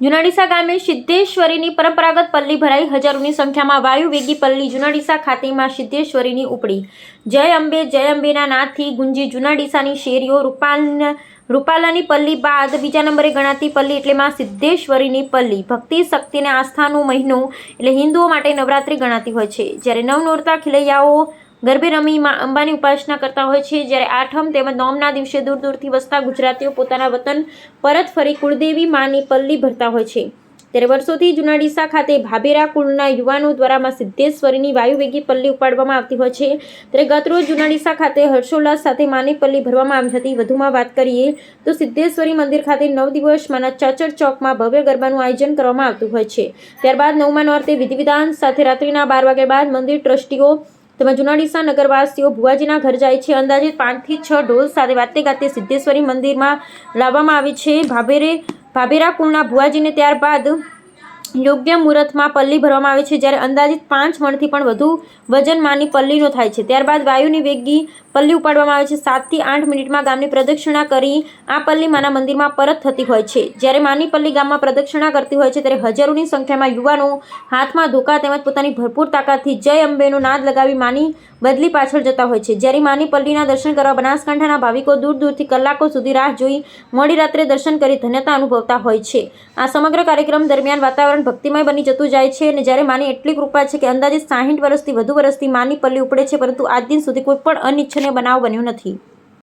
જુનાડીસા ગામે સિદ્ધેશ્વરીની પરંપરાગત પલ્લી ભરાઈ. હજારોની સંખ્યામાં વાયુવેગી પલ્લી જુનાડીસા ખાતેમાં સિદ્ધેશ્વરીની ઉપડી. જય અંબેના નાદથી ગુંજી જુનાડીસાની શેરીઓ. રૂપાલાની પલ્લી બાદ બીજા નંબરે ગણાતી પલ્લી એટલે માં સિદ્ધેશ્વરીની પલ્લી. ભક્તિ, શક્તિ અને આસ્થાનો મહિનો એટલે હિન્દુઓ માટે નવરાત્રિ ગણાતી હોય છે. જ્યારે નવનોરતા ખેલૈયાઓ ગરબે રમી માં અંબાની ઉપાસના કરતા હોય છે. જ્યારે આઠમ તેમજ નોમના દિવસે દૂર દૂરથી વસતા ગુજરાતીઓ પોતાના વતન પરત ફરી કુળદેવી માની પલ્લી ભરતા હોય છે. ત્યારે વર્ષોથી જુનાડીસા ખાતે ભાભેરા કુળના યુવાનો દ્વારા માં સિદ્ધેશ્વરીની વાયુવેગી પલ્લી ઉપાડવામાં આવતી હોય છે. ત્યારે ગતરોજ જુનાડીસા ખાતે હર્ષોલ્લાસ સાથે માની પલ્લી ભરવામાં આવી હતી. વધુમાં વાત કરીએ તો સિદ્ધેશ્વરી મંદિર ખાતે 9 દિવસ માના ચાચર ચોકમાં ભવ્ય ગરબાનું આયોજન કરવામાં આવતું હોય છે. ત્યારબાદ 9મા નોરતે વિધિવિધાન સાથે રાત્રિના 12 વાગ્યા બાદ મંદિર ટ્રસ્ટીઓ તેમજ જુનાડીસા નગરવાસીઓ ભુવાજીના ઘર જાય છે. અંદાજે 5 થી 6 ઢોલ સાથે વાતે ગાતે સિદ્ધેશ્વરી મંદિરમાં લાવવામાં આવે છે. ભાભેરા કુળના ભુવાજીને ત્યારબાદ યોગ્ય મુહૂર્તમાં પલ્લી ભરવામાં આવે છે. જ્યારે અંદાજિત 5 મણથી પણ વધુ વજન માની પલ્લીનો થાય છે. ત્યારબાદ વાયુની વેગી પલ્લી ઉપાડવામાં આવે છે. 7 થી 8 મિનિટમાં ગામની પ્રદક્ષિણા કરી આ પલ્લી માના મંદિરમાં પરત થતી હોય છે. જ્યારે માની પલ્લી ગામમાં પ્રદક્ષિણા કરતી હોય છે ત્યારે હજારોની સંખ્યામાં યુવાનો હાથમાં ધોકા તેમજ પોતાની ભરપૂર તાકાતથી જય અંબેનો નાદ લગાવી માની બદલી પાછળ જતા હોય છે. જ્યારે માની પલ્લીના દર્શન કરવા બનાસકાંઠાના ભાવિકો દૂર દૂરથી કલાકો સુધી રાહ જોઈ મોડી રાત્રે દર્શન કરી ધન્યતા અનુભવતા હોય છે. આ સમગ્ર કાર્યક્રમ દરમિયાન વાતાવરણ ભક્તિમય બની જતું જાય છે. અને જ્યારે માની એટલી કૃપા છે કે અંદાજે 60 વર્ષથી વધુ વર્ષથી માની પલ્લી ઉપડે છે, પરંતુ આજ દિન સુધી કોઈ પણ અનિચ્છનીય બનાવ બન્યો નથી.